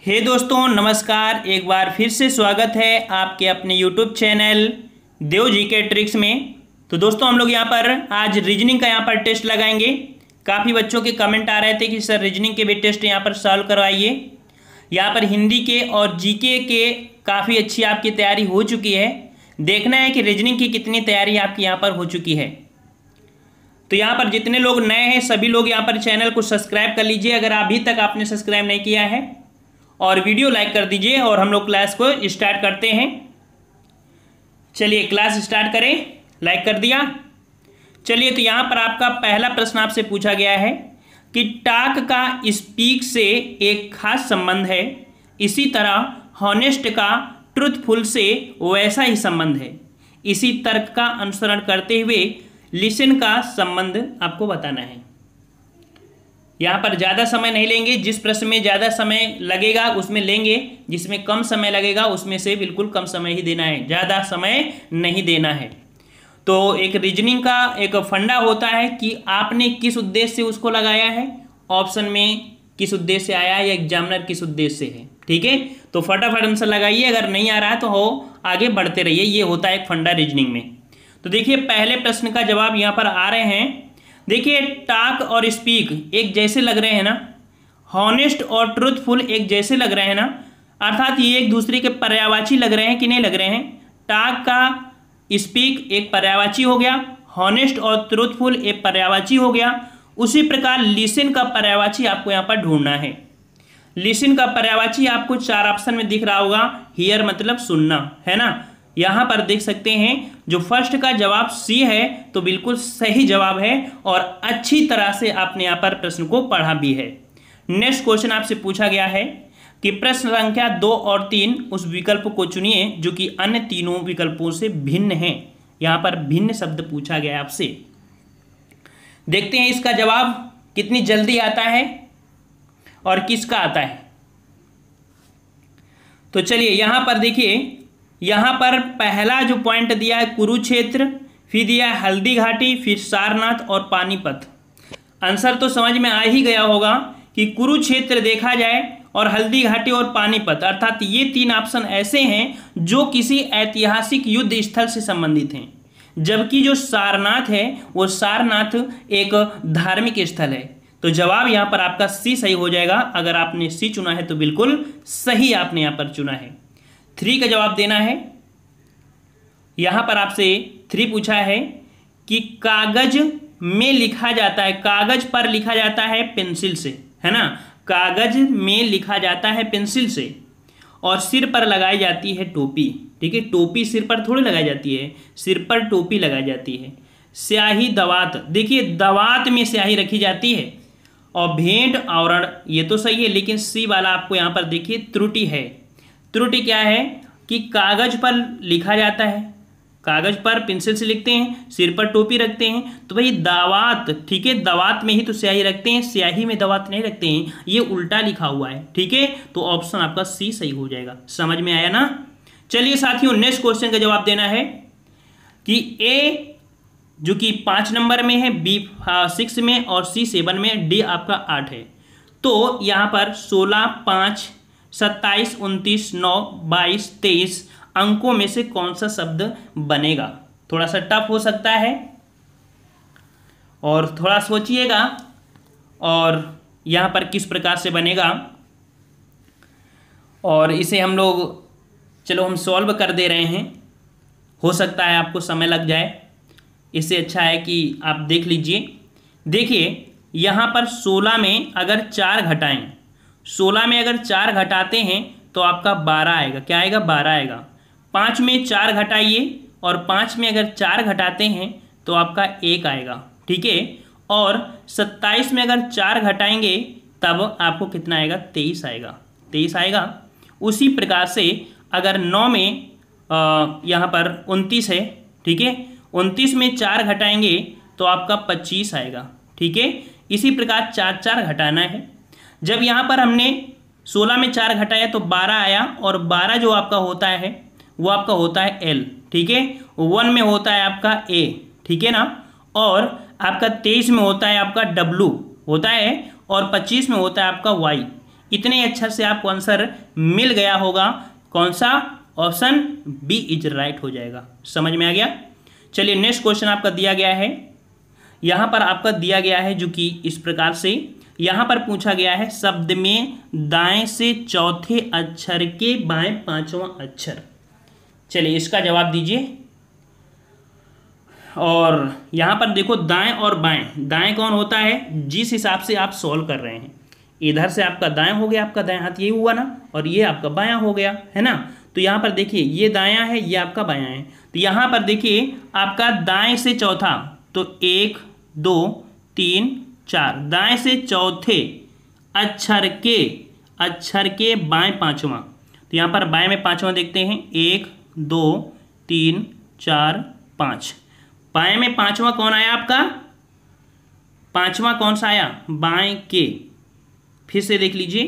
हे दोस्तों नमस्कार। एक बार फिर से स्वागत है आपके अपने YouTube चैनल देव जीके ट्रिक्स में। तो दोस्तों हम लोग यहाँ पर आज रीजनिंग का यहाँ पर टेस्ट लगाएंगे। काफ़ी बच्चों के कमेंट आ रहे थे कि सर रीजनिंग के भी टेस्ट यहाँ पर सॉल्व करवाइए। यहाँ पर हिंदी के और जीके के काफ़ी अच्छी आपकी तैयारी हो चुकी है। देखना है कि रीजनिंग की कितनी तैयारी आपकी यहाँ पर हो चुकी है। तो यहाँ पर जितने लोग नए हैं सभी लोग यहाँ पर चैनल को सब्सक्राइब कर लीजिए अगर अभी तक आपने सब्सक्राइब नहीं किया है, और वीडियो लाइक कर दीजिए। और हम लोग क्लास को स्टार्ट करते हैं। चलिए क्लास स्टार्ट करें। लाइक कर दिया। चलिए तो यहाँ पर आपका पहला प्रश्न आपसे पूछा गया है कि टाक का स्पीक से एक खास संबंध है, इसी तरह हॉनेस्ट का ट्रूथफुल से वैसा ही संबंध है। इसी तर्क का अनुसरण करते हुए लिसन का संबंध आपको बताना है। यहाँ पर ज़्यादा समय नहीं लेंगे, जिस प्रश्न में ज़्यादा समय लगेगा उसमें लेंगे, जिसमें कम समय लगेगा उसमें से बिल्कुल कम समय ही देना है, ज़्यादा समय नहीं देना है। तो एक रीजनिंग का एक फंडा होता है कि आपने किस उद्देश्य से उसको लगाया है, ऑप्शन में किस उद्देश्य से आया है या एग्जामिनर किस उद्देश्य से है। ठीक है, तो फटाफट आंसर लगाइए। अगर नहीं आ रहा है तो हो आगे बढ़ते रहिए। ये होता है एक फंडा रीजनिंग में। तो देखिए पहले प्रश्न का जवाब यहाँ पर आ रहे हैं। देखिए टाक और स्पीक एक जैसे लग रहे हैं ना, हॉनेस्ट और ट्रूथफुल एक जैसे लग रहे हैं ना, अर्थात ये एक दूसरे के पर्यायवाची लग रहे हैं कि नहीं लग रहे हैं। टाक का स्पीक एक पर्यायवाची हो गया, हॉनेस्ट और ट्रूथफुल एक पर्यायवाची हो गया। उसी प्रकार लिसन का पर्यायवाची आपको यहाँ पर ढूंढना है। लिसन का पर्यायवाची आपको 4 ऑप्शन में दिख रहा होगा। हियर मतलब सुनना, है ना। यहाँ पर देख सकते हैं जो फर्स्ट का जवाब सी है तो बिल्कुल सही जवाब है और अच्छी तरह से आपने यहाँ पर प्रश्न को पढ़ा भी है। नेक्स्ट क्वेश्चन आपसे पूछा गया है कि प्रश्न संख्या 2 और 3 उस विकल्प को चुनिए जो कि अन्य तीनों विकल्पों से भिन्न है। यहाँ पर भिन्न शब्द पूछा गया है आपसे। देखते हैं इसका जवाब कितनी जल्दी आता है और किसका आता है। तो चलिए यहाँ पर देखिए, यहाँ पर पहला जो पॉइंट दिया है कुरुक्षेत्र, फिर दिया है हल्दी घाटी, फिर सारनाथ और पानीपत। आंसर तो समझ में आ ही गया होगा कि कुरुक्षेत्र देखा जाए और हल्दी घाटी और पानीपत, अर्थात ये 3 ऑप्शन ऐसे हैं जो किसी ऐतिहासिक युद्ध स्थल से संबंधित हैं, जबकि जो सारनाथ है वो सारनाथ एक धार्मिक स्थल है। तो जवाब यहाँ पर आपका सी सही हो जाएगा। अगर आपने सी चुना है तो बिल्कुल सही आपने यहाँ पर चुना है। 3 का जवाब देना है। यहाँ पर आपसे 3 पूछा है कि कागज में लिखा जाता है, कागज पर लिखा जाता है पेंसिल से, है ना। कागज में लिखा जाता है पेंसिल से और सिर पर लगाई जाती है टोपी। ठीक है, टोपी सिर पर थोड़ी लगाई जाती है, सिर पर टोपी लगाई जाती है। स्याही दवात, देखिए दवात में स्याही रखी जाती है। और भेंट आवरण, ये तो सही है, लेकिन सी वाला आपको यहाँ पर देखिए त्रुटि है। त्रुटि क्या है कि कागज पर लिखा जाता है, कागज पर पेंसिल से लिखते हैं, सिर पर टोपी रखते हैं, तो भाई दावात, ठीक है, दवात में ही तो स्याही रखते हैं, स्याही में दवात नहीं रखते हैं। ये उल्टा लिखा हुआ है। ठीक है, तो ऑप्शन आपका सी सही हो जाएगा। समझ में आया ना। चलिए साथियों नेक्स्ट क्वेश्चन का जवाब देना है कि ए जो कि 5 नंबर में है, बी 6 में और सी 7 में, डी आपका 8 है। तो यहाँ पर 16, 5, 27, 29, 9, 22, 23 अंकों में से कौन सा शब्द बनेगा। थोड़ा सा टफ हो सकता है और थोड़ा सोचिएगा और यहाँ पर किस प्रकार से बनेगा, और इसे हम लोग चलो हम सॉल्व कर दे रहे हैं। हो सकता है आपको समय लग जाए, इससे अच्छा है कि आप देख लीजिए। देखिए यहाँ पर 16 में अगर 4 घटाएं, 16 में अगर 4 घटाते हैं तो आपका 12 आएगा। क्या आएगा? 12 आएगा। 5 में 4 घटाइए और 5 में अगर 4 घटाते हैं तो आपका 1 आएगा। ठीक है, और 27 में अगर 4 घटाएंगे तब आपको कितना आएगा? 23 आएगा। 23 आएगा। उसी प्रकार से अगर 9 में यहाँ पर 29 है, ठीक है, 29 में 4 घटाएंगे तो आपका 25 आएगा। ठीक है, इसी प्रकार 4 घटाना है। जब यहाँ पर हमने 16 में 4 घटाया तो 12 आया, और 12 जो आपका होता है वो आपका होता है एल। ठीक है, 1 में होता है आपका ए, ठीक है ना, और आपका 23 में होता है आपका डब्लू होता है, और 25 में होता है आपका वाई। इतने अक्षर से आपको आंसर मिल गया होगा। कौन सा? ऑप्शन बी इज राइट हो जाएगा। समझ में आ गया? चलिए नेक्स्ट क्वेश्चन आपका दिया गया है, यहाँ पर आपका दिया गया है जो कि इस प्रकार से यहाँ पर पूछा गया है, शब्द में दाएं से चौथे अक्षर के बाएं पांचवां अक्षर। चलिए इसका जवाब दीजिए। और यहाँ पर देखो दाएं और बाएं, दाएं कौन होता है? जिस हिसाब से आप सॉल्व कर रहे हैं, इधर से आपका दाएं हो गया, आपका दाएं हाथ ये हुआ ना, और ये आपका बायां हो गया, है ना। तो यहाँ पर देखिए ये दायां है, ये आपका बायां है। तो यहाँ पर देखिए आपका दाएं से चौथा, तो 1 2 3 4, दाएं से चौथे अक्षर के बाएं पांचवां। तो यहाँ पर बाएं में पांचवां देखते हैं, 1 2 3 4 5। बाएं में पांचवा कौन आया आपका? पांचवा कौन सा आया? बाएं के। फिर से देख लीजिए,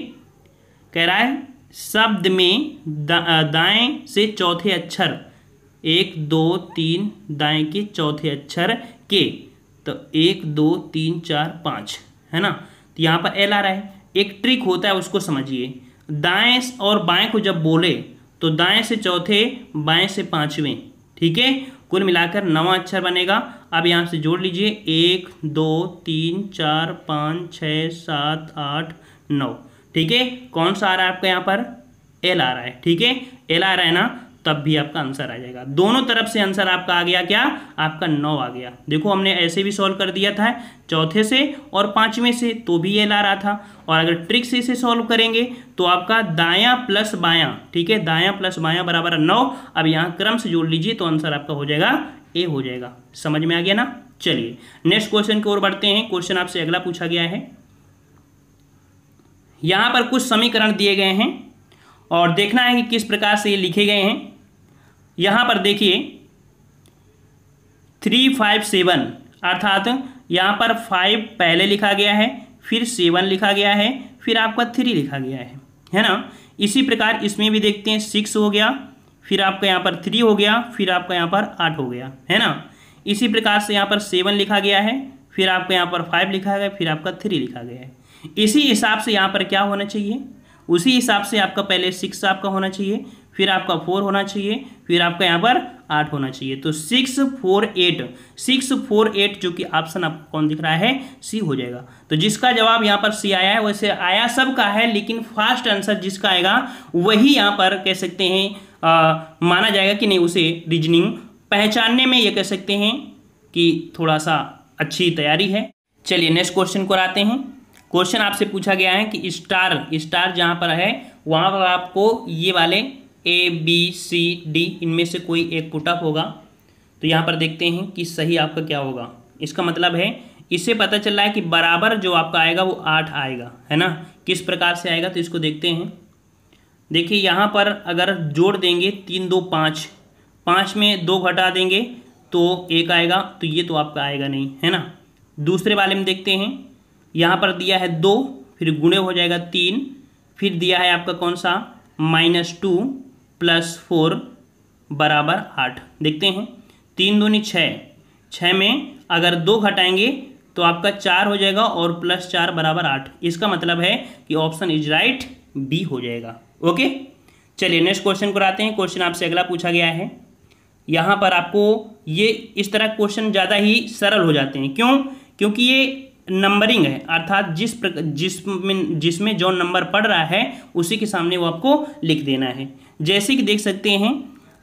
कह रहा है शब्द में दाएं से चौथे अक्षर, 1 2 3 दाएं के चौथे अक्षर के, तो 1 2 3 4 5, है ना। तो यहाँ पर एल आ रहा है। एक ट्रिक होता है, उसको समझिए। दाएं और बाएं को जब बोले तो दाएं से चौथे, बाएं से पांचवें, ठीक है, कुल मिलाकर 9 अक्षर बनेगा। अब यहाँ से जोड़ लीजिए, 1 2 3 4 5 6 7 8 9, ठीक है। कौन सा आ रहा है आपका? यहाँ पर एल आ रहा है, ठीक है, एल आ रहा है ना, तब भी आपका आंसर आ जाएगा। दोनों तरफ से आंसर आपका आ गया, क्या? आपका 9 आ गया। देखो हमने ऐसे भी सॉल्व कर दिया था, चौथे से और पांचवें से, तो भी एल आ रहा था। और अगर ट्रिक से इसे सॉल्व करेंगे तो आपका दायां प्लस बायां, ठीक है, दायां प्लस बायां बराबर 9। अब यहाँ क्रम से जोड़ लीजिए तो आंसर आपका हो जाएगा ए हो जाएगा। समझ में आ गया ना? चलिए नेक्स्ट क्वेश्चन की ओर बढ़ते हैं। क्वेश्चन आपसे अगला पूछा गया है, यहाँ पर कुछ समीकरण दिए गए हैं और देखना है कि किस प्रकार से ये लिखे गए हैं। यहाँ पर देखिए 3 5 7, अर्थात यहाँ पर 5 पहले लिखा गया है, फिर 7 लिखा गया है, फिर आपका 3 लिखा गया है ना। इसी प्रकार इसमें भी देखते हैं, 6 हो गया, फिर आपका यहाँ पर 3 हो गया, फिर आपका यहाँ पर 8 हो गया, है ना। इसी प्रकार से यहाँ पर 7 लिखा गया है, फिर आपका यहाँ पर 5 लिखा गया, फिर आपका 3 लिखा गया है। इसी हिसाब से यहाँ पर क्या होना चाहिए? उसी हिसाब से आपका पहले 6 आपका होना चाहिए, फिर आपका 4 होना चाहिए, फिर आपका यहाँ पर 8 होना चाहिए। तो 6 4 8 जो कि ऑप्शन आपको कौन दिख रहा है? सी हो जाएगा। तो जिसका जवाब यहाँ पर सी आया है, वैसे आया सबका है, लेकिन फास्ट आंसर जिसका आएगा वही यहाँ पर कह सकते हैं माना जाएगा कि नहीं, उसे रीजनिंग पहचानने में ये कह सकते हैं कि थोड़ा सा अच्छी तैयारी है। चलिए नेक्स्ट क्वेश्चन को आते हैं। क्वेश्चन आपसे पूछा गया है कि स्टार जहाँ पर है वहाँ पर आपको ये वाले ABCD इनमें से कोई एक पुटअप होगा। तो यहाँ पर देखते हैं कि सही आपका क्या होगा। इसका मतलब है, इससे पता चल रहा है कि बराबर जो आपका आएगा वो 8 आएगा, है ना। किस प्रकार से आएगा तो इसको देखते हैं। देखिए यहाँ पर अगर जोड़ देंगे 3 2 5, 5 में 2 घटा देंगे तो 1 आएगा, तो ये तो आपका आएगा नहीं, है ना। दूसरे वाले में देखते हैं, यहाँ पर दिया है 2, फिर गुणे हो जाएगा 3, फिर दिया है आपका कौन सा? -2 + 4 बराबर 8। देखते हैं, 3 दूनी 6, 6 में अगर 2 घटाएंगे तो आपका 4 हो जाएगा और +4 बराबर 8। इसका मतलब है कि ऑप्शन इज राइट, बी हो जाएगा। ओके, चलिए नेक्स्ट क्वेश्चन को आते हैं। क्वेश्चन आपसे अगला पूछा गया है। यहाँ पर आपको ये इस तरह क्वेश्चन ज़्यादा ही सरल हो जाते हैं। क्यों? क्योंकि ये नंबरिंग है, अर्थात जिसमें जो नंबर पढ़ रहा है उसी के सामने वो आपको लिख देना है। जैसे कि देख सकते हैं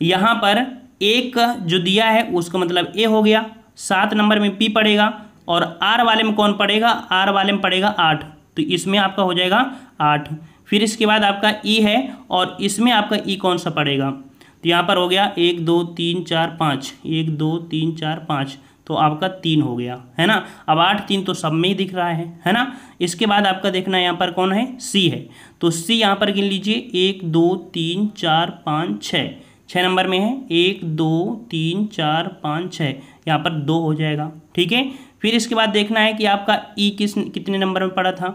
यहाँ पर 1 जो दिया है उसका मतलब ए हो गया, 7 नंबर में पी पड़ेगा, और आर वाले में कौन पड़ेगा? आर वाले में पड़ेगा 8, तो इसमें आपका हो जाएगा 8। फिर इसके बाद आपका ई है और इसमें आपका ई कौन सा पड़ेगा? तो यहाँ पर हो गया 1 2 3 4 5, 1 2 3 4 5, तो आपका 3 हो गया, है ना। अब 8 3 तो सब में ही दिख रहा है ना। इसके बाद आपका देखना यहाँ पर कौन है? सी है। तो सी यहाँ पर गिन लीजिए, 1 2 3 4 5 6, 6 नंबर में है, 1 2 3 4 5 6, यहाँ पर 2 हो जाएगा, ठीक है। फिर इसके बाद देखना है कि आपका ई कितने नंबर में पड़ा था।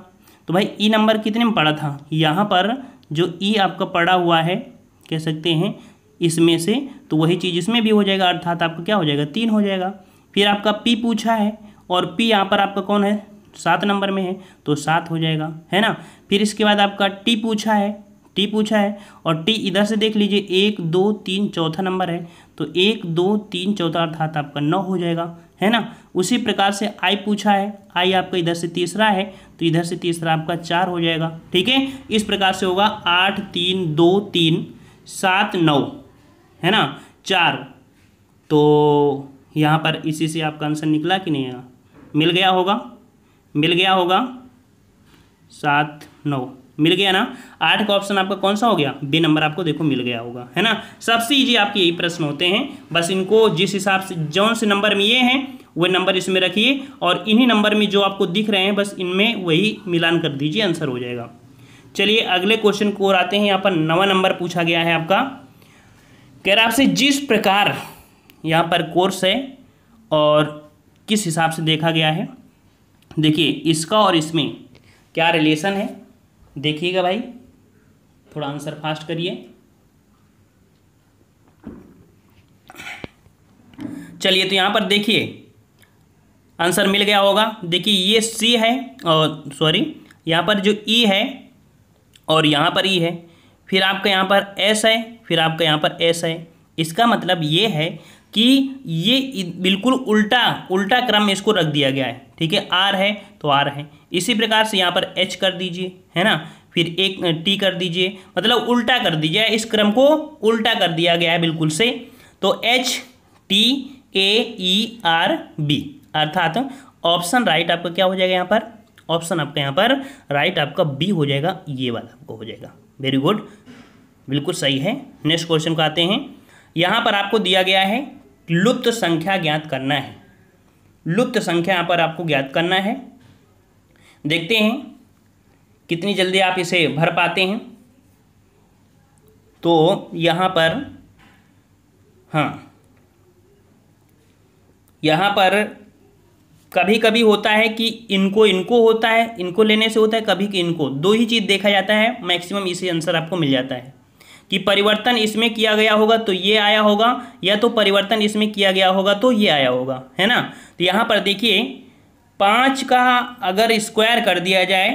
तो भाई ई नंबर कितने में पड़ा था? यहाँ पर जो ई आपका पड़ा हुआ है कह सकते हैं इसमें से, तो वही चीज़ इसमें भी हो जाएगा, अर्थात आपका क्या हो जाएगा? 3 हो जाएगा। फिर आपका पी पूछा है और पी यहाँ पर आपका कौन है? 7 नंबर में है तो 7 हो जाएगा, है ना। फिर इसके बाद आपका टी पूछा है और टी इधर से देख लीजिए 1 2 3 चौथा नंबर है तो 1 2 3 चौथा अर्थात आपका 9 हो जाएगा, है ना। उसी प्रकार से आई पूछा है, आई आपका इधर से तीसरा है तो इधर से तीसरा आपका 4 हो जाएगा, ठीक है। इस प्रकार से होगा 8 3 2 3 7 9, है ना, 4। तो यहाँ पर इसी से आपका आंसर निकला कि नहीं, मिल गया होगा 7 9 मिल गया ना। 8 का ऑप्शन आपका कौन सा हो गया, बी नंबर आपको देखो मिल गया होगा, है ना। सबसे इजी आपके यही प्रश्न होते हैं, बस इनको जिस हिसाब से जौन से नंबर में ये हैं वह नंबर इसमें रखिए और इन्हीं नंबर में जो आपको दिख रहे हैं बस इनमें वही मिलान कर दीजिए, आंसर हो जाएगा। चलिए अगले क्वेश्चन को और आते हैं। यहाँ पर 9वां नंबर पूछा गया है आपका, कह रहा आपसे जिस प्रकार यहाँ पर कोर्स है और किस हिसाब से देखा गया है, देखिए इसका और इसमें क्या रिलेशन है, देखिएगा भाई, थोड़ा आंसर फास्ट करिए। चलिए तो यहाँ पर देखिए आंसर मिल गया होगा। देखिए ये सी है और सॉरी यहाँ पर जो ई है और यहाँ पर ई है, फिर आपका यहाँ पर एस है, फिर आपका यहाँ पर एस है। इसका मतलब ये है कि ये बिल्कुल उल्टा क्रम में इसको रख दिया गया है, ठीक है। आर है तो आर है, इसी प्रकार से यहाँ पर एच कर दीजिए, है ना, फिर एक टी कर दीजिए, मतलब उल्टा कर दीजिए, इस क्रम को उल्टा कर दिया गया है बिल्कुल से। तो H T A E R B अर्थात ऑप्शन राइट आपका क्या हो जाएगा, यहाँ पर ऑप्शन आपका यहाँ पर राइट आपका बी हो जाएगा, ये वाला आपको हो जाएगा। वेरी गुड, बिल्कुल सही है। नेक्स्ट क्वेश्चन को आते हैं। यहाँ पर आपको दिया गया है लुप्त संख्या ज्ञात करना है, लुप्त संख्या यहाँ पर आपको ज्ञात करना है। देखते हैं कितनी जल्दी आप इसे भर पाते हैं। तो यहाँ पर हाँ, यहाँ पर कभी कभी होता है कि इनको होता है, इनको लेने से होता है, कभी कि इनको, दो ही चीज़ देखा जाता है, मैक्सिमम इसी आंसर आपको मिल जाता है कि परिवर्तन इसमें किया गया होगा तो ये आया होगा, या तो परिवर्तन इसमें किया गया होगा तो ये आया होगा, है ना। तो यहाँ पर देखिए 5 का अगर स्क्वायर कर दिया जाए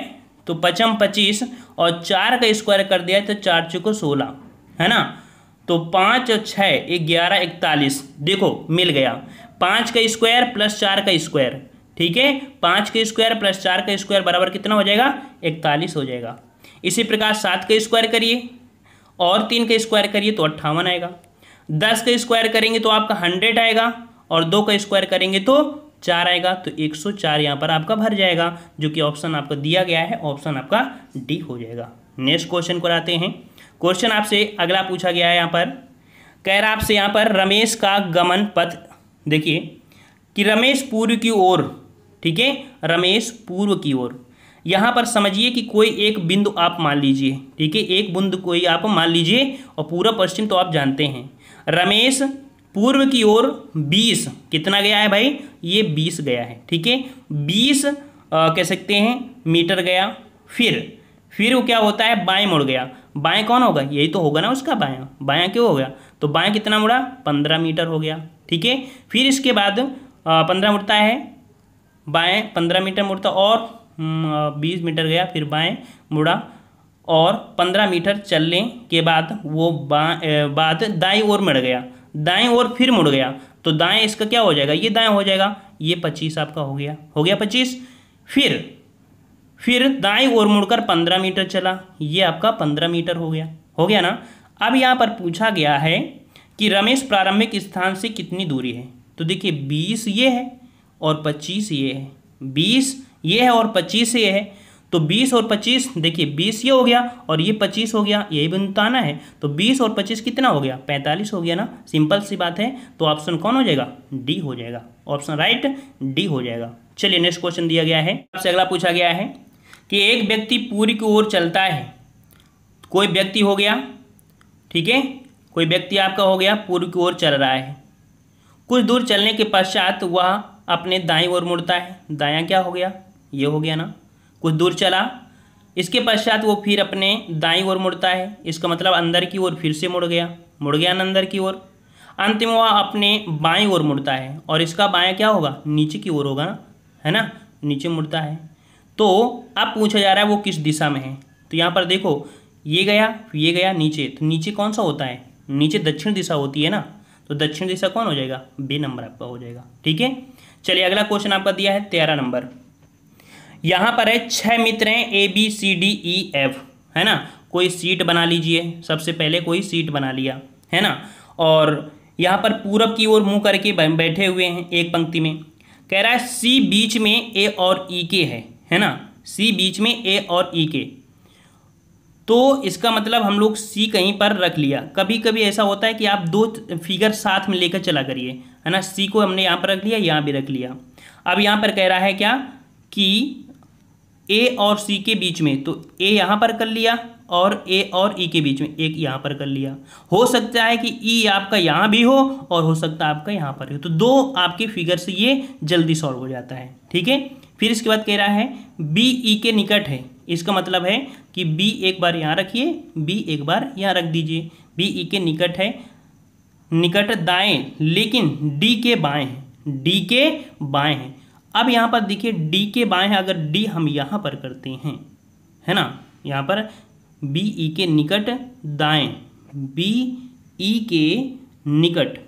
तो 5 25 और 4 का स्क्वायर कर दिया तो 4 चौको 16, है ना। तो 5 और 6 11 41, देखो मिल गया। 5 का स्क्वायर प्लस 4 का स्क्वायर, ठीक है, 5 का स्क्वायर प्लस 4 का स्क्वायर बराबर कितना हो जाएगा, 41 हो जाएगा। इसी प्रकार 7 का स्क्वायर करिए और 3 का स्क्वायर करिए तो 58 आएगा। 10 का स्क्वायर करेंगे तो आपका 100 आएगा और 2 का स्क्वायर करेंगे तो 4 आएगा, तो 104 यहाँ पर आपका भर जाएगा, जो कि ऑप्शन आपको दिया गया है, ऑप्शन आपका डी हो जाएगा। नेक्स्ट क्वेश्चन को आते हैं। क्वेश्चन आपसे अगला पूछा गया है, यहाँ पर कह रहा आपसे यहाँ पर रमेश का गमन पथ, देखिए कि रमेश पूर्व की ओर, ठीक है, रमेश पूर्व की ओर। यहाँ पर समझिए कि कोई एक बिंदु आप मान लीजिए, ठीक है, एक बिंदु कोई आप मान लीजिए और पूरा पश्चिम तो आप जानते हैं। रमेश पूर्व की ओर 20 कितना गया है भाई, ये 20 गया है, ठीक है, 20 कह सकते हैं मीटर गया। फिर वो क्या होता है, बाएं मुड़ गया। बाएं कौन होगा, यही तो होगा ना उसका बायां, बायां क्यों हो गया, तो बायां कितना मुड़ा, 15 मीटर हो गया, ठीक है। फिर इसके बाद 15 मुड़ता है, बाएं 15 मीटर मुड़ता और 20 मीटर गया, फिर बाएं मुड़ा और 15 मीटर चलने के बाद वो बाद दाईं ओर मुड़ गया, दाएं ओर फिर मुड़ गया, तो दाएं इसका क्या हो जाएगा, ये दाएं हो जाएगा, ये 25 आपका हो गया 25। फिर दाईं ओर मुड़कर 15 मीटर चला, ये आपका 15 मीटर हो गया ना। अब यहाँ पर पूछा गया है कि रमेश प्रारंभिक स्थान से कितनी दूरी है, तो देखिए 20 ये है और 25 ये है, 20 ये है और 25 ये है, तो 20 और 25, देखिए 20 ये हो गया और ये 25 हो गया, यही बिंदु आना है, तो 20 और 25 कितना हो गया, 45 हो गया ना। सिंपल सी बात है, तो ऑप्शन कौन हो जाएगा, डी हो जाएगा, ऑप्शन राइट डी हो जाएगा। चलिए नेक्स्ट क्वेश्चन दिया गया है, आपसे अगला पूछा गया है कि एक व्यक्ति पूर्व की ओर चलता है, कोई व्यक्ति हो गया, ठीक है, कोई व्यक्ति आपका हो गया पूर्व की ओर चल रहा है। कुछ दूर चलने के पश्चात वह अपने दाईं ओर मुड़ता है, दायां क्या हो गया, ये हो गया ना। कुछ दूर चला, इसके पश्चात वो फिर अपने दाईं ओर मुड़ता है, इसका मतलब अंदर की ओर फिर से मुड़ गया ना अंदर की ओर। अंत में वह अपने बाईं ओर मुड़ता है और इसका बायां क्या होगा, नीचे की ओर होगा ना, है ना, नीचे मुड़ता है। तो अब पूछा जा रहा है वो किस दिशा में है। तो यहाँ पर देखो ये गया नीचे, तो नीचे कौन सा होता है, नीचे दक्षिण दिशा होती है ना, तो दक्षिण दिशा कौन हो जाएगा, बी नंबर आपका हो जाएगा। ठीक है, चलिए अगला क्वेश्चन आपका दिया है 13 नंबर। यहाँ पर है 6 मित्र हैं ABCDEF, है ना। कोई सीट बना लीजिए, सबसे पहले कोई सीट बना लिया, है ना, और यहाँ पर पूरब की ओर मुंह करके बैठे हुए हैं एक पंक्ति में। कह रहा है C बीच में A और E के है ना, C बीच में A और E के। तो इसका मतलब हम लोग C कहीं पर रख लिया। कभी कभी ऐसा होता है कि आप दो फिगर साथ में लेकर चला करिए, है ना। C को हमने यहाँ पर रख लिया, यहाँ भी रख लिया। अब यहाँ पर कह रहा है क्या कि A और C के बीच में, तो A यहाँ पर कर लिया और A और E के बीच में एक यहाँ पर कर लिया। हो सकता है कि E आपका यहाँ भी हो और हो सकता है आपका यहाँ पर हो, तो दो आपके फिगर से ये जल्दी सॉल्व हो जाता है। ठीक है, फिर इसके बाद कह रहा है B E के निकट है। इसका मतलब है कि B एक बार यहाँ रखिए, B एक बार यहाँ रख दीजिए। B E के निकट है, निकट दाएं, लेकिन D के बाएं है, D के बाएं है। अब यहाँ पर देखिए D के बाएं है, अगर D हम यहाँ पर करते हैं, है ना, यहाँ पर B E के निकट दाएं, B E के निकट,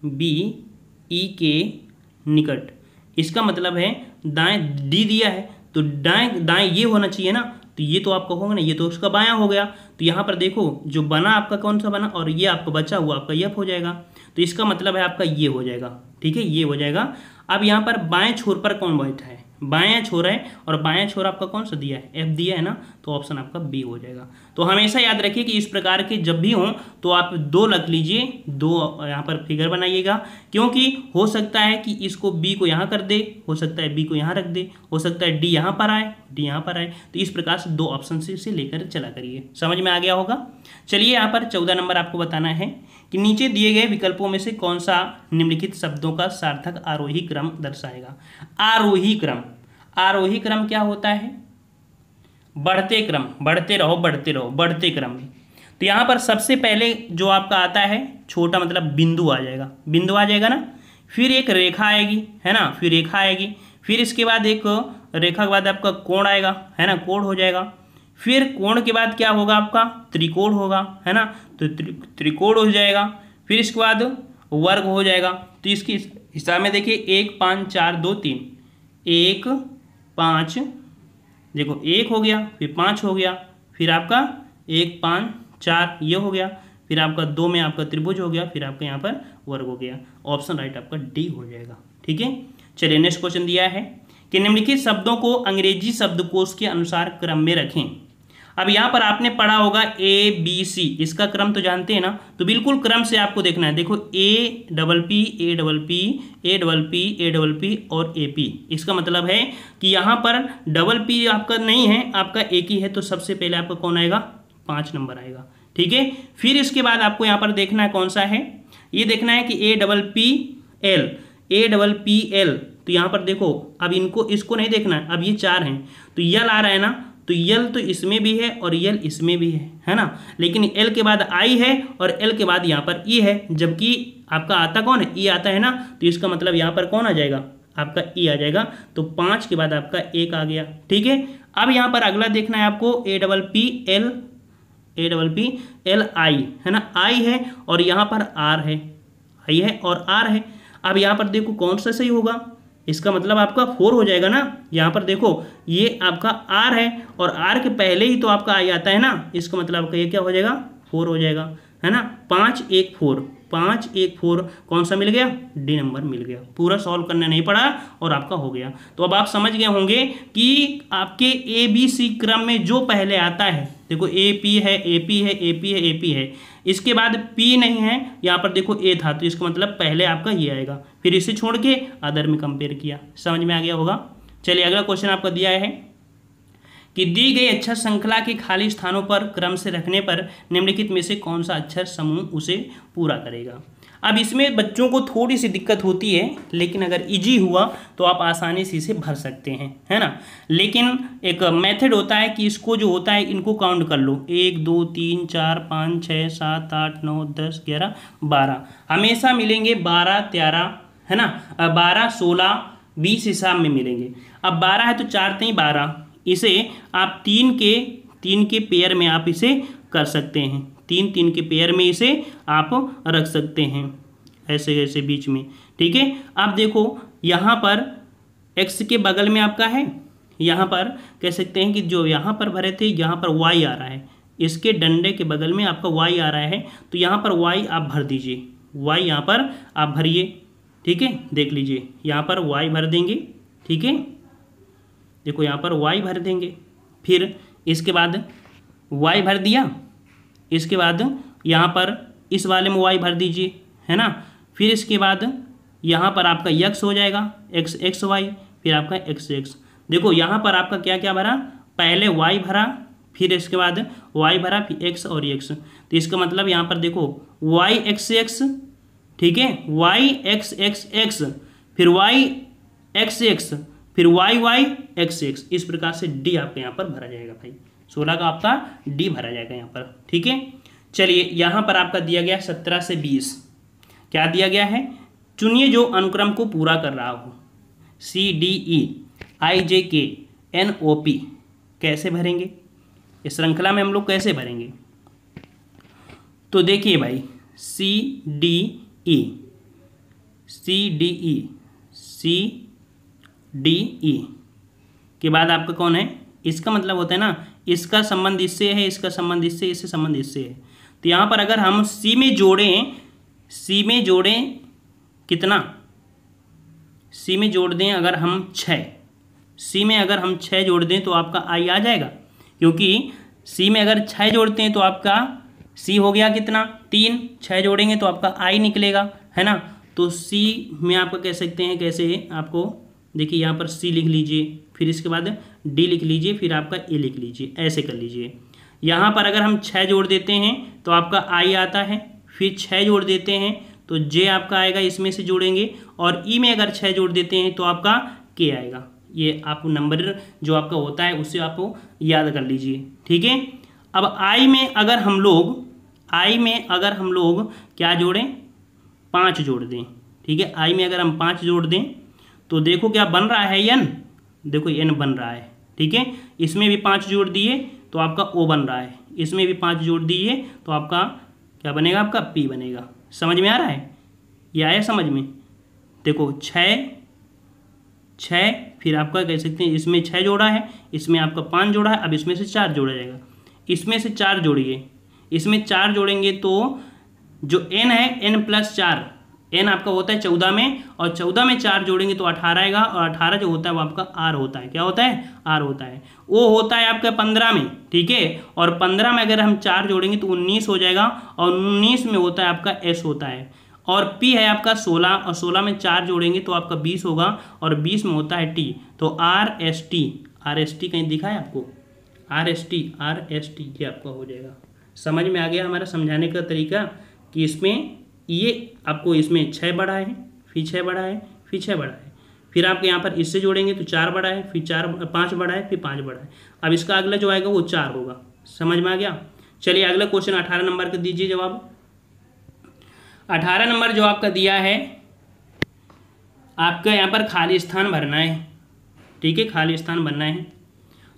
B E के निकट, इसका मतलब है दाएं D दिया है, तो दाएं ये होना चाहिए ना, तो ये तो आपका होगा ना, ये तो उसका बायां हो गया। तो यहाँ पर देखो जो बना आपका कौन सा बना, और ये आपका बचा हुआ आपका यफ हो जाएगा। तो इसका मतलब है आपका ये हो जाएगा। ठीक है, ये हो जाएगा। अब यहाँ पर बाएं छोर पर कौन बैठा है, बायां छोर है, और बायां छोर आपका कौन सा दिया है, एफ दिया है ना, तो ऑप्शन आपका बी हो जाएगा। तो हमेशा याद रखिए कि इस प्रकार के जब भी हों तो आप दो रख लीजिए, दो यहाँ पर फिगर बनाइएगा, क्योंकि हो सकता है कि इसको बी को यहाँ कर दे, हो सकता है बी को यहाँ रख दे, हो सकता है डी यहाँ पर आए, डी यहाँ पर आए। तो इस प्रकार से दो ऑप्शन से लेकर चला करिए। समझ में आ गया होगा। चलिए यहाँ पर 14 नंबर आपको बताना है कि नीचे दिए गए विकल्पों में से कौन सा निम्नलिखित शब्दों का सार्थक आरोही क्रम दर्शाएगा। आरोही क्रम, आरोही क्रम क्या होता है, बढ़ते क्रम, बढ़ते रहो बढ़ते रहो, बढ़ते क्रम में। तो यहाँ पर सबसे पहले जो आपका आता है छोटा मतलब बिंदु आ जाएगा, बिंदु आ जाएगा ना, फिर एक रेखा आएगी, है ना, फिर रेखा आएगी, फिर इसके बाद एक रेखा के बाद आपका कोण आएगा, है ना, कोण हो जाएगा, फिर कोण के बाद क्या होगा आपका त्रिकोण होगा, है ना, तो त्रिकोण हो जाएगा, फिर इसके बाद वर्ग हो जाएगा। तो इसकी हिसाब में देखिए 1 5 4 2 3, 1 5, देखो 1 हो गया, फिर 5 हो गया, फिर आपका 1 5 4 ये हो गया, फिर आपका 2 में आपका त्रिभुज हो गया, फिर आपका यहाँ पर वर्ग हो गया। ऑप्शन राइट आपका डी हो जाएगा। ठीक है, चलिए नेक्स्ट क्वेश्चन दिया है कि निम्नलिखित शब्दों को अंग्रेजी शब्दकोश के अनुसार क्रम में रखें। अब यहाँ पर आपने पढ़ा होगा ABC, इसका क्रम तो जानते हैं ना, तो बिल्कुल क्रम से आपको देखना है। देखो APP APP APP APP और AP, इसका मतलब है कि यहाँ पर डबल P आपका नहीं है, आपका एक ही है, तो सबसे पहले आपका कौन आएगा, 5 नंबर आएगा। ठीक है, फिर इसके बाद आपको यहाँ पर देखना है कौन सा है, ये देखना है कि APPL, तो यहाँ पर देखो अब इसको नहीं देखना है, अब ये 4 हैं, तो यल आ रहा है ना, तो यल तो इसमें भी है और यल इसमें भी है ना, लेकिन एल के बाद आई है और एल के बाद यहाँ पर ई है, जबकि आपका आता कौन है, ई आता है ना, तो इसका मतलब यहाँ पर कौन आ जाएगा, आपका ई आ जाएगा। तो 5 के बाद आपका 1 आ गया। ठीक है, अब यहाँ पर अगला देखना है आपको APPL आई, है ना, आई है और यहाँ पर आर है, आई है और आर है। अब यहाँ पर देखो कौन सा सही होगा, इसका मतलब आपका 4 हो जाएगा ना। यहाँ पर देखो ये आपका R है और R के पहले ही तो आपका आई आता है ना, इसका मतलब आपका ये क्या हो जाएगा, 4 हो जाएगा, है ना। 5 1 4, 5 1 4 कौन सा मिल गया, डी नंबर मिल गया। पूरा सॉल्व करना नहीं पड़ा और आपका हो गया। तो अब आप समझ गए होंगे कि आपके ABC क्रम में जो पहले आता है, देखो AP है, AP है, AP है, AP है, इसके बाद P नहीं है, यहाँ पर देखो A था, तो इसका मतलब पहले आपका ये आएगा, फिर इसे छोड़ के अदर में कंपेयर किया। समझ में आ गया होगा। चलिए अगला क्वेश्चन आपका दिया है कि दी गई अक्षर श्रृंखला के खाली स्थानों पर क्रम से रखने पर निम्नलिखित में से कौन सा अक्षर समूह उसे पूरा करेगा। अब इसमें बच्चों को थोड़ी सी दिक्कत होती है, लेकिन अगर इजी हुआ तो आप आसानी से इसे भर सकते हैं, है ना। लेकिन एक मेथड होता है कि इसको जो होता है इनको काउंट कर लो, 1 2 3 4 5 6 7 8 9 10 11 12, हमेशा मिलेंगे 12 13, है ना, 12 16 20 हिसाब में मिलेंगे। अब 12 है तो 4 3 12, इसे आप 3 के पेयर में आप इसे कर सकते हैं, 3 के पेयर में इसे आप रख सकते हैं ऐसे ऐसे बीच में, ठीक है। अब देखो यहाँ पर x के बगल में आपका है, यहाँ पर कह सकते हैं कि जो यहाँ पर भरे थे यहाँ पर y आ रहा है, इसके डंडे के बगल में आपका y आ रहा है, तो यहाँ पर y आप भर दीजिए, y यहाँ पर आप भरिए, ठीक है। देख लीजिए यहाँ पर y भर देंगे, ठीक है। देखो यहाँ पर y भर देंगे, फिर इसके बाद y भर दिया, इसके बाद यहाँ पर इस वाले में y भर दीजिए, है ना। फिर इसके बाद यहाँ पर आपका x हो जाएगा, x x y, फिर आपका x x। देखो यहाँ पर आपका क्या क्या भरा, पहले y भरा, फिर इसके बाद y भरा, फिर x और x। तो इसका मतलब यहाँ पर देखो y x x, ठीक है, y x x x, फिर y x x, फिर y y x x। इस प्रकार से d आपका यहाँ पर भरा जाएगा भाई, 16 का आपका d भरा जाएगा यहाँ पर, ठीक है। चलिए यहाँ पर आपका दिया गया 17 से 20, क्या दिया गया है, चुनिए जो अनुक्रम को पूरा कर रहा हो, CDEIJKNOP। कैसे भरेंगे इस श्रृंखला में, हम लोग कैसे भरेंगे, तो देखिए भाई CDE के बाद आपका कौन है, इसका मतलब होता है ना, इसका संबंध इससे है, इसका संबंध इससे, इससे संबंध इससे है। तो यहाँ पर अगर हम C में जोड़ें कितना, C में जोड़ दें अगर हम 6, C में अगर हम 6 जोड़ दें तो आपका I आ जाएगा, क्योंकि C में अगर 6 जोड़ते हैं तो आपका C हो गया कितना 3, 6 जोड़ेंगे तो आपका I निकलेगा, है ना। तो C में आपका कह सकते हैं कैसे, आपको देखिए यहाँ पर C लिख लीजिए, फिर इसके बाद D लिख लीजिए, फिर आपका A लिख लीजिए, ऐसे कर लीजिए। यहाँ पर अगर हम 6 जोड़ देते हैं तो आपका I आता है, फिर 6 जोड़ देते हैं तो J आपका आएगा, इसमें से जोड़ेंगे, और E में अगर 6 जोड़ देते हैं तो आपका K आएगा। ये आप नंबर जो आपका होता है उससे आपको याद कर लीजिए, ठीक है। अब I में अगर हम लोग क्या जोड़ें, 5 जोड़ दें, ठीक है। I में अगर हम 5 जोड़ दें तो देखो क्या बन रहा है, N, देखो N बन रहा है, ठीक है। इसमें भी 5 जोड़ दिए तो आपका O बन रहा है, इसमें भी 5 जोड़ दिए तो आपका क्या बनेगा, आपका P बनेगा। समझ में आ रहा है, ये आया समझ में। देखो 6, फिर आपका कह सकते हैं इसमें 6 जोड़ा है, इसमें आपका 5 जोड़ा है, अब इसमें से 4 जोड़ा जाएगा, इसमें से 4 जोड़िए, इसमें 4 जोड़ेंगे तो जो n है n + 4, n आपका होता है 14 में, और 14 में 4 जोड़ेंगे तो 18 आएगा, और 18 जो होता है वो आपका r होता है, क्या होता है, r होता है। वो होता है आपका 15 में, ठीक है, और 15 में अगर हम 4 जोड़ेंगे तो 19 हो जाएगा, और 19 में होता है आपका s होता है, और p है आपका 16, और 16 में 4 जोड़ेंगे तो आपका 20 होगा, और 20 में होता है t, तो RST कहीं दिखा है आपको, RST ये आपका हो जाएगा। समझ में आ गया हमारा समझाने का तरीका, कि इसमें ये आपको इसमें 6 बढ़ा है, फिर 6 बढ़ा है, फिर 6 बढ़ा है, फिर आपके यहाँ पर इससे जोड़ेंगे तो 4 बढ़ा है, फिर 5 बढ़ा है, फिर 5 बढ़ा है। अब इसका अगला जो आएगा वो 4 होगा। समझ में आ गया। चलिए अगला क्वेश्चन 18 नंबर का दीजिए जवाब। 18 नंबर जो आपका दिया है, आपका यहाँ पर खाली स्थान भरना है, ठीक है, खाली स्थान भरना है।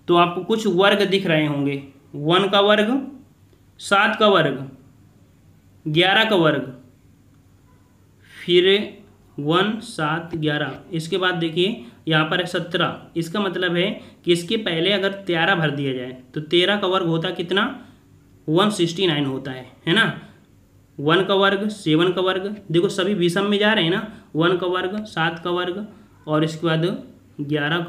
तो आपको कुछ वर्ग दिख रहे होंगे, 1 का वर्ग, 7 का वर्ग, 11 का वर्ग, फिर 1 7 11, इसके बाद देखिए यहाँ पर है 17। इसका मतलब है कि इसके पहले अगर 13 भर दिया जाए तो 13 का वर्ग होता कितना, 169 होता है ना। 1 का वर्ग, 7 का वर्ग, देखो सभी विषम में जा रहे हैं ना, 1 का वर्ग, 7 का वर्ग, और इसके बाद 11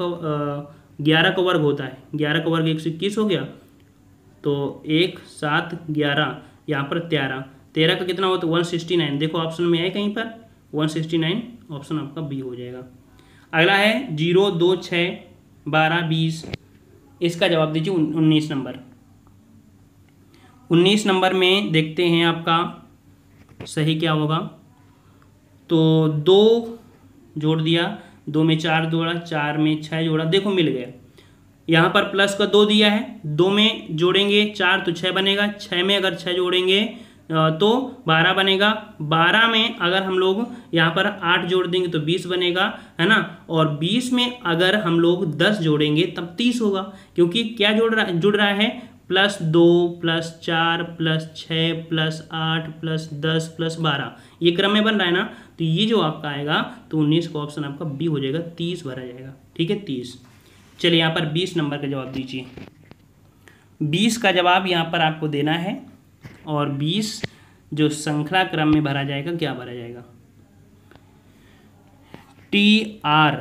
का वर्ग होता है, 11 का वर्ग 121 हो गया, तो 1 7 11, यहाँ पर 13 का कितना होता है 169। देखो ऑप्शन में है कहीं पर 169, ऑप्शन आपका बी हो जाएगा। अगला है 0 2 6 12 20, इसका जवाब दीजिए 19 नंबर। 19 नंबर में देखते हैं आपका सही क्या होगा। तो 2 जोड़ दिया, 2 में 4 जोड़ा, 4 में 6 जोड़ा, देखो मिल गया। यहाँ पर प्लस का 2 दिया है, 2 में जोड़ेंगे 4 तो 6 बनेगा, 6 में अगर 6 जोड़ेंगे तो 12 बनेगा। 12 में अगर हम लोग यहाँ पर 8 जोड़ देंगे तो 20 बनेगा, है ना। और 20 में अगर हम लोग 10 जोड़ेंगे तब 30 होगा, क्योंकि क्या जुड़ रहा है, +2 +4 +6 +8 +10 +12, ये क्रम में बन रहा है ना। तो ये जो आपका आएगा तो 19 का ऑप्शन आपका बी हो जाएगा, 30 भरा जाएगा। ठीक है, 30। चलिए यहाँ पर 20 नंबर का जवाब दीजिए। 20 का जवाब यहाँ पर आपको देना है, और 20 जो श्रृंखला क्रम में भरा जाएगा, क्या भरा जाएगा, TR।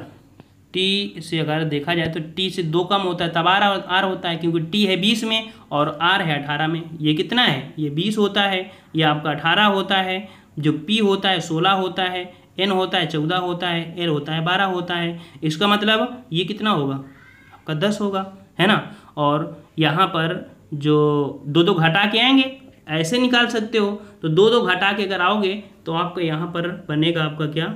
टी से अगर देखा जाए तो टी से 2 कम होता है तब आर होता है, क्योंकि टी है 20 में और आर है 18 में। ये कितना है, ये 20 होता है, ये आपका 18 होता है। जो पी होता है 16 होता है, एन होता है 14 होता है, एल होता है 12 होता है। इसका मतलब ये कितना होगा, आपका 10 होगा, है ना। और यहाँ पर जो 2 घटा के आएंगे, ऐसे निकाल सकते हो, तो 2 घटा के अगर आओगे तो आपको यहाँ पर बनेगा आपका क्या,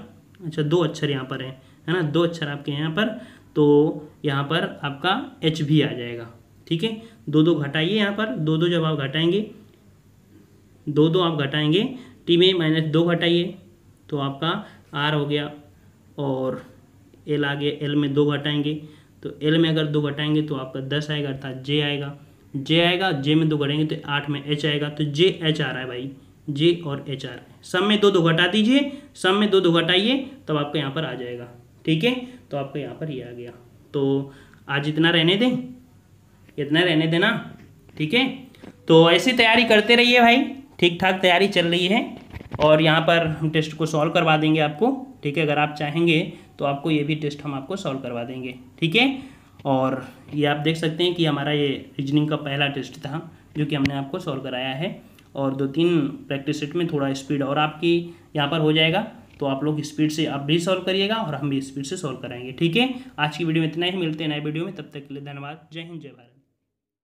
अच्छा 2 अक्षर यहाँ पर है ना, 2 अक्षर आपके यहाँ पर, तो यहाँ पर आपका एच भी आ जाएगा। ठीक है, 2 घटाइए यहाँ पर, 2 जब आप घटाएंगे, 2 आप घटाएंगे, टी में -2 घटाइए तो आपका आर हो गया, और एल आ गया, एल में 2 घटाएंगे तो एल में अगर 2 घटाएंगे तो आपका 10 आएगा, अर्थात जे आएगा। जे आएगा, जे में 2 घटाएंगे तो 8 में एच आएगा, तो जे एच आ रहा है भाई, जे और एच आ रहा है। सब में 2 घटा दीजिए, सब में 2 घटाइए, तब आपका यहाँ पर आ जाएगा। ठीक है, तो आपको यहाँ पर ये आ गया। तो आज इतना रहने दें, इतना रहने देना। ठीक है, तो ऐसी तैयारी करते रहिए भाई, ठीक ठाक तैयारी चल रही है, और यहाँ पर हम टेस्ट को सॉल्व करवा देंगे आपको। ठीक है, अगर आप चाहेंगे तो आपको ये भी टेस्ट हम आपको सॉल्व करवा देंगे। ठीक है, और ये आप देख सकते हैं कि हमारा ये रीजनिंग का पहला टेस्ट था जो कि हमने आपको सॉल्व कराया है, और 2-3 प्रैक्टिस सेट में थोड़ा स्पीड और आपकी यहाँ पर हो जाएगा, तो आप लोग स्पीड से आप भी सॉल्व करिएगा और हम भी स्पीड से सॉल्व कराएंगे। ठीक है, आज की वीडियो में इतना ही, मिलते हैं नए वीडियो में, तब तक के लिए धन्यवाद। जय हिंद, जय भारत।